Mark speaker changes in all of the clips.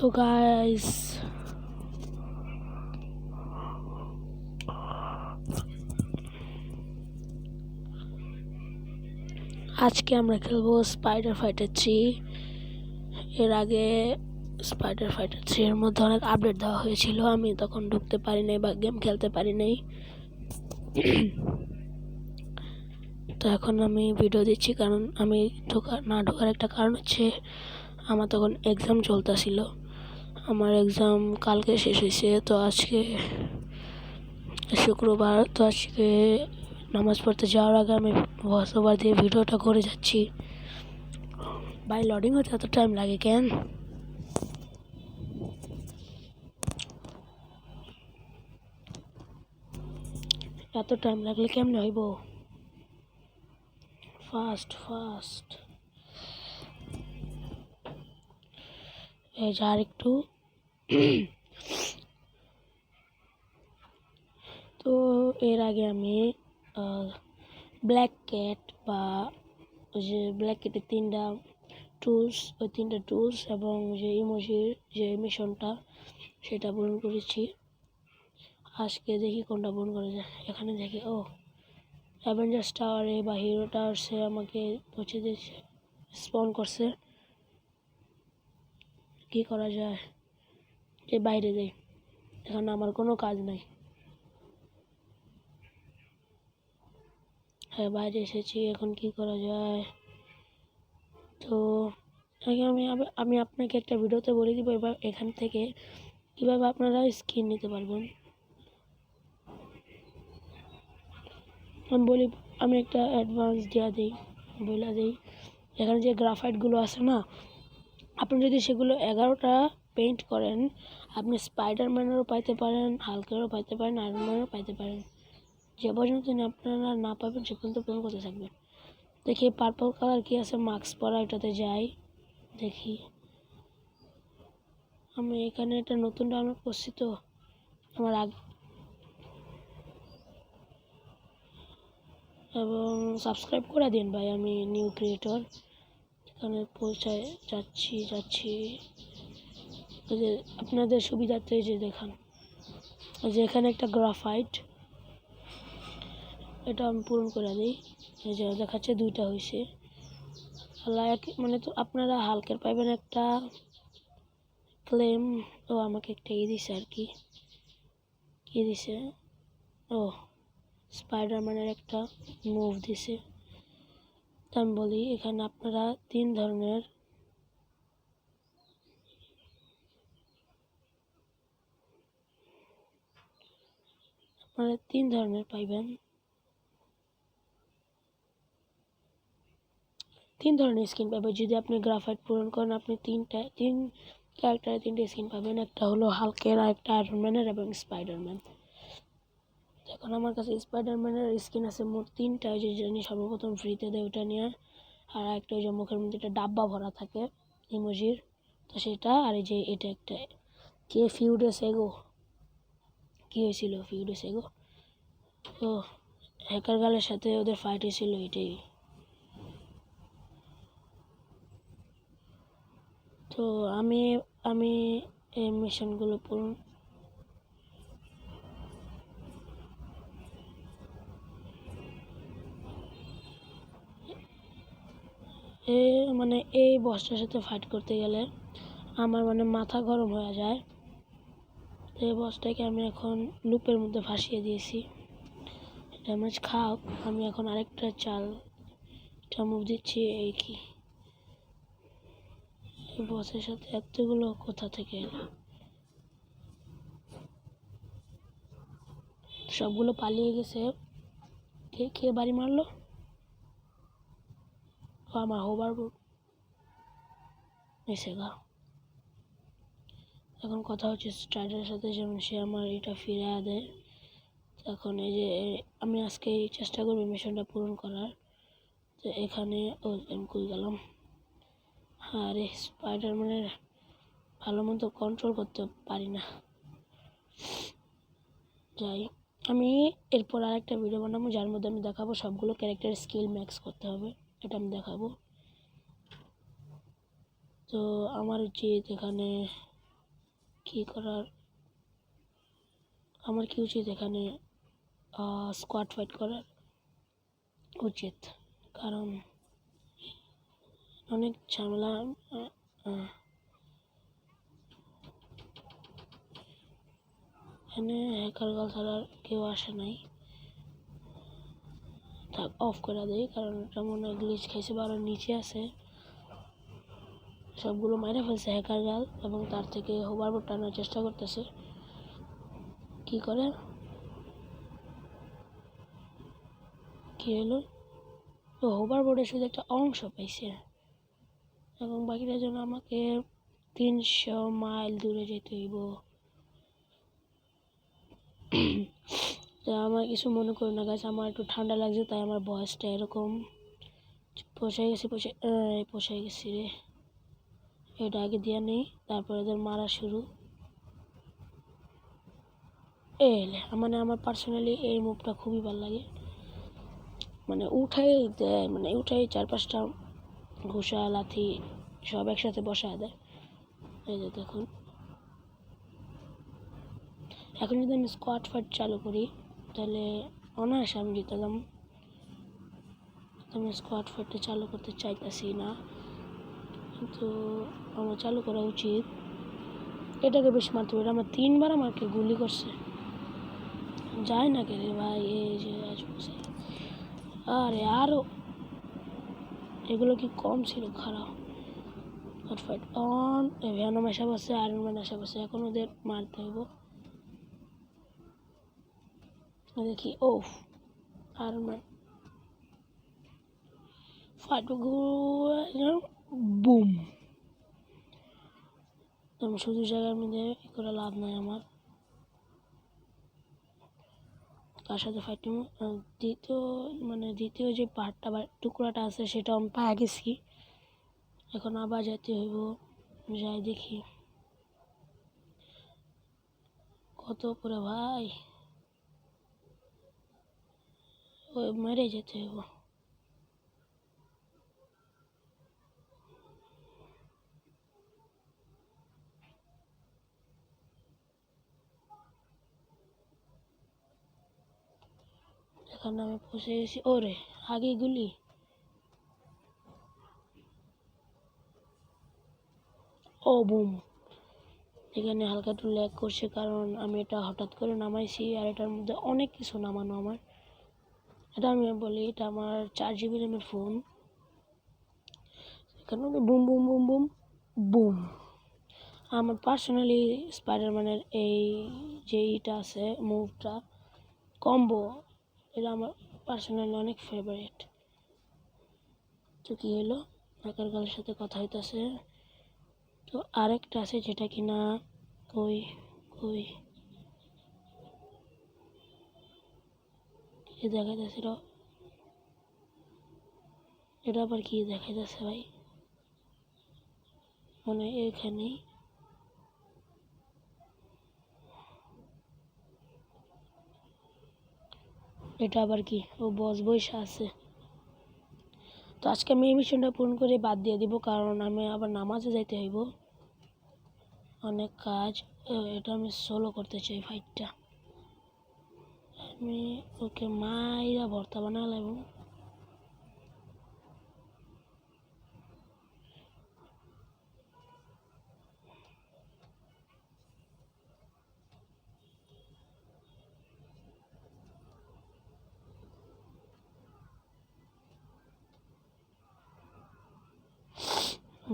Speaker 1: তো গাইস আজকে আমরা খেলবো স্পাইডার ফাইটার 3। এর আগে স্পাইডার ফাইটার 3 এর মধ্যে অনেক আপডেট দেওয়া হয়েছিল, আমি তখন ঢুকতে পারি নাই বা গেম খেলতে পারি নাই। তো এখন আমি ভিডিও দিচ্ছি, কারণ আমি ঢোকার একটা কারণ হচ্ছে আমার তখন এক্সাম চলতেছিল। আমার এক্সাম কালকে শেষ হয়েছে, তো আজকে শুক্রবার, তো আজকে নামাজ পড়তে যাওয়ার আগে আমি ভয়েস ওভার দিয়ে ভিডিওটা করে যাচ্ছি। ভাই লোডিং হতে এত টাইম লাগে কেন? এত টাইম লাগলে কেমনে হইব? ফাস্ট এই যা একটু। তো এর আগে আমি ব্ল্যাক ক্যাট বা ওই যে ব্ল্যাক ক্যাটের তিনটা টুলস এবং যে ইমোজির যে মিশনটা সেটা পূরণ করেছি। আজকে দেখি কোনটা পূরণ করা যায়। এখানে দেখি অ্যাভেঞ্জার্স টাওয়ারে বা হিরো টাওয়ার্সে আমাকে হচ্ছে যে স্পন করছে। কি করা যায়? যে বাইরে যাই, এখানে আমার কোনো কাজ নাই। হ্যাঁ, বাইরে এসেছি, এখন কি করা যায়? তো আমি আপনাকে একটা ভিডিওতে বলে দিব এবার এখান থেকে কীভাবে আপনারা স্কিন নিতে পারবেন। আমি একটা অ্যাডভান্স বলে দিই। এখানে যে গ্রাফাইটগুলো আছে না, আপনি যদি সেগুলো 11টা পেইন্ট করেন, আপনি স্পাইডারম্যানেরও পাইতে পারেন, হাল্কেরও পাইতে পারেন, আয়রন ম্যানেরও পাইতে পারেন। যে পর্যন্ত আপনারা না পাবেন সে পর্যন্ত পূরণ করতে থাকবেন। দেখি পার্পল কালার কি আছে, মাস্ক পরা, এটাতে যাই দেখি। আমি এখানে একটা নতুন ডাউনলোড করছি, তো আমার আগে এবং সাবস্ক্রাইব করে দিন ভাই, আমি নিউ ক্রিয়েটর। এখানে পৌঁছায় যাচ্ছি যে আপনাদের সুবিধার্থে যে দেখান যে এখানে একটা গ্রাফাইট, এটা আমি পূরণ করে দিই। এই যে দেখাচ্ছে 2টা হয়েছে। মানে তো আপনারা হালকের পাইবেন একটা ক্লেম। আমাকে একটা দিছে আর কি দিছে, স্পাইডারম্যানের একটা মুভ দিছে। আমি বলি এখানে আপনারা 3 ধরনের পাইবেন। 3 ধরনের স্কিন পাবেন যদি আপনি গ্রাফাইট পূরণ করেন। আপনি 3 ক্যারেক্টারে 3টে স্কিন পাবেন, একটা হলো হাল্কের, একটা আয়রন ম্যানের এবং স্পাইডারম্যান। এখন আমার কাছে স্পাইডারম্যানের স্কিন আছে মোট 3টা, ওই যে জানি সর্বপ্রথম ফ্রিতে দেয় ওটা নিয়ে। আর একটা ওই যে মুখের মধ্যে একটা ডাব্বা ভরা থাকে ইমোজির, তো সেটা। আর এই যে এটা একটা ফিউডেস এগো, কি হয়েছিল ফিউডেস এগো, তো হ্যাকার গালের সাথে ওদের ফাইট হয়েছিল, এটাই। তো আমি এই মিশনগুলো পূরণ মানে এই বসটার সাথে ফাইট করতে গেলে আমার মানে মাথা গরম হয়ে যায়। তো এই বসটাকে আমি এখন লুপের মধ্যে ভাসিয়ে দিয়েছি। ড্যামেজ খাও। আমি এখন আরেকটা মুভ দিচ্ছি। এই কি এই বসের সাথে এতগুলো কোথা থেকে এলো? সবগুলো পালিয়ে গেছে। কে বাড়ি মারলো? আমার হোবার এসে গা। এখন কথা হচ্ছে স্ট্রাইডারের সাথে, যেমন সে আমার এটা ফিরে দেয়। এখন এই যে আমি আজকে চেষ্টা করবো মিশনটা পূরণ করার। তো এখানে আমি কই গেলাম? আরে স্পাইডারম্যানের ভালো মতো কন্ট্রোল করতে পারি না। যাই, আমি এরপর আরেকটা ভিডিও বানাবো যার মধ্যে আমি দেখাবো সবগুলো ক্যারেক্টার স্কিল ম্যাক্স করতে হবে, এটা আমি দেখাবো। তো আমার উচিত এখানে কি করার, আমার কি উচিত এখানে স্কোয়াড ফাইট করার উচিত, কারণ অনেক ঝামেলা। এখানে হ্যাকার গার্ল ছাড়া কেউ আসে নাই, থাক অফ করে দেই, কারণ এটা মনে হয় গ্লিচ খাইছে বা আরো নিচে আছে। সবগুলো মাইরে ফেলছে হ্যাকার গার্ল এবং তার থেকে হোভারবোর্ড টানার চেষ্টা করতেছে। কি করে, কি হলো, তো হোভারবোর্ডের শুধু একটা অংশ পাইছে এবং বাকিটার জন্য আমাকে 300 মাইল দূরে যেতে হইব। আমার কিছু মনে করি না গাছ, আমার একটু ঠান্ডা লাগছে তাই আমার ভয়েসটা এরকম। পোষায় গেছি রে, এটা আগে দিয়ে নেই, তারপরে এদের মারা শুরু। মানে আমার পার্সোনালি এই মুভটা খুবই ভালো লাগে, মানে উঠাই দেয়, মানে উঠাই 4-5টা ঘুষা লাথি সব একসাথে বসায় দেয়। এই যে দেখুন, এখন যদি আমি স্কোয়াড ফাইট চালু করি তাহলে অনায়াসে আমি জিতালাম। আমি স্কোয়াড ফাইটটা চালু করতে চাইতেছি না, কিন্তু আমার চালু করা উচিত। এটাকে বেশি মারতে হবে, আমার 3বার আমাকে গুলি করছে, যায় না কে রে ভাই। এই যে আরে আরো এগুলো কি কম ছিল, খারাপ। ফাইট অন, ভ্যানম আসা বসে, আয়রন ম্যান আসা বসে, এখন ওদের মারতে হইব। দেখি ও আয়রন ম্যান ফাইট, বুম। আমি শুধু জায়গার মধ্যে করে লাভ নাই আমার, তার সাথে ফাইট। দ্বিতীয় যে পার্টটা বা টুকরাটা আছে সেটা আমি পায়ে গেছি, এখন আবার যেতে হইব। যাই দেখি কত করে ভাই, ওই মেরে যেতে হইব। এখানে আমি পৌঁছে গেছি, ওরে আগে গুলি। ও বুম, এখানে হালকা একটু ল্যাগ করছে কারণ আমি এটা হঠাৎ করে নামাইছি, আর এটার মধ্যে অনেক কিছু নামানো আমার। এটা আমি বলি, এটা আমার 4 GB র্যামের ফোন। এখানে boom boom boom boom boom. আমার পার্সোনালি স্পাইডারম্যানের এই যে ইটা আছে মুভটা, কম্বো, এটা আমার পার্সোনালি অনেক ফেভারিট। তো কী হলো, হ্যাকার গার্লের সাথে কথা হইতেছে। তো আরেকটা আছে যেটা কিনা কই কই কি দেখাইতেছিল, এটা আবার কি দেখাইতেছে ভাই, মানে এখানেই। এটা আবার কি, ও বস বইসা আছে। তো আজকে আমি এই মিশনটা পূরণ করে বাদ দিয়ে দিব, কারণ আমি আবার নামাজে যাইতে হইব, অনেক কাজ। এটা আমি সোলো করতে চাই ফাইটটা, আমি ওকে মাইরা ভর্তা বানালাম।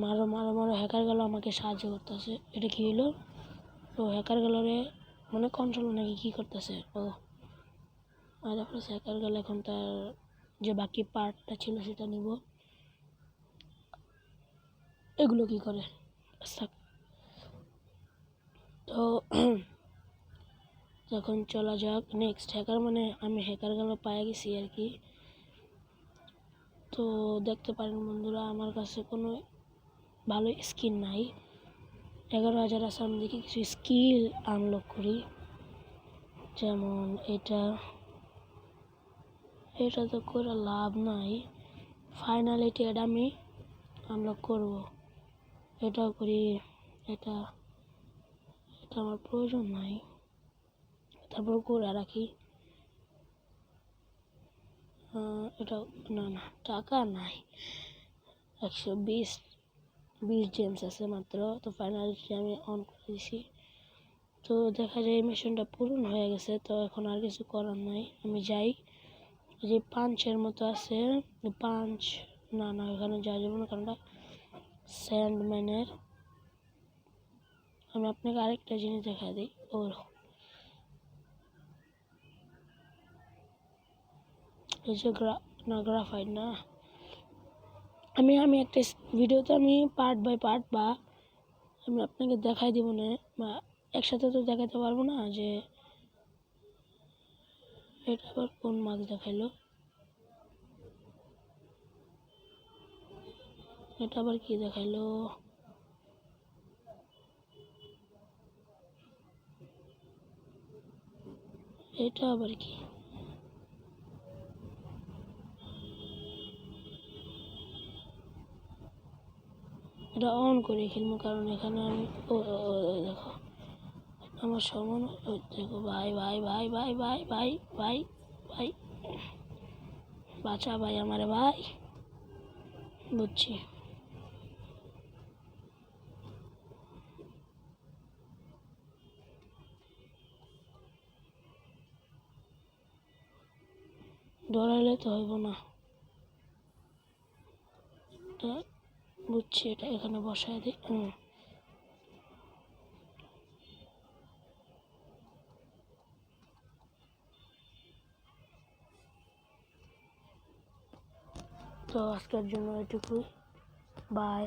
Speaker 1: মারো মারো মারো, হ্যাকার গেল আমাকে সাহায্য করতেছে। এটা কি হলো, ও হ্যাকার গেলরে মানে কন্ট্রোল নাকি কি করতেছে ও। আর হ্যাকার গেল, এখন তার যে বাকি পার্টটা ছিল সেটা নিব। এগুলো কি করে, তো এখন চলা যাক নেক্সট হ্যাকার, মানে আমি হ্যাকার গেল পায়ে গেছি আর কি। তো দেখতে পারেন বন্ধুরা, আমার কাছে কোনো ভালো স্কিন নাই। 11,000 আছে, আমি দেখি কিছু স্কিল আনলক করি, যেমন এটা তো করে লাভ নাই। ফাইনালিটি এটা আমি আনলক করব, এটাও করি, এটা এটা আমার প্রয়োজন নাই, তারপর করে রাখি। এটা না না, টাকা নাই, 120 জেমস আছে মাত্র। তো ফাইনালি আমি অন করে দিছি। তো দেখা যায় এই মিশনটা পূরণ হয়ে গেছে। তো এখন আর কিছু করার নাই, আমি যাই। যে পাঞ্চের মতো আছে, পাঞ্চ না না এখানে যাওয়া যাবে না, কারণ স্যান্ডম্যানের। আমি আপনাকে আরেকটা জিনিস দেখা দিই। ওর এই যে গ্রাফাইট না, আমি একটা ভিডিওতে আমি পার্ট বাই পার্ট বা আমি আপনাকে দেখাই দিব না, বা একসাথে তো দেখাতে পারবো না। যে এটা আবার কোন মাছ দেখাইলো, এটা আবার কি দেখাইলো, এটা আবার কি? এটা অন করে খেলবো, কারণ এখানে আমি দেখো আমার সমান। দেখো ভাই ভাই ভাই ভাই ভাই ভাই ভাই ভাই, বাঁচা ভাই আমারে ভাই, বুঝছি। ডরাইলে তো হইব না, এটা বুঝছি। এটা এখানে বসায় দিই। তো আজকের জন্য এটুকুই, বাই।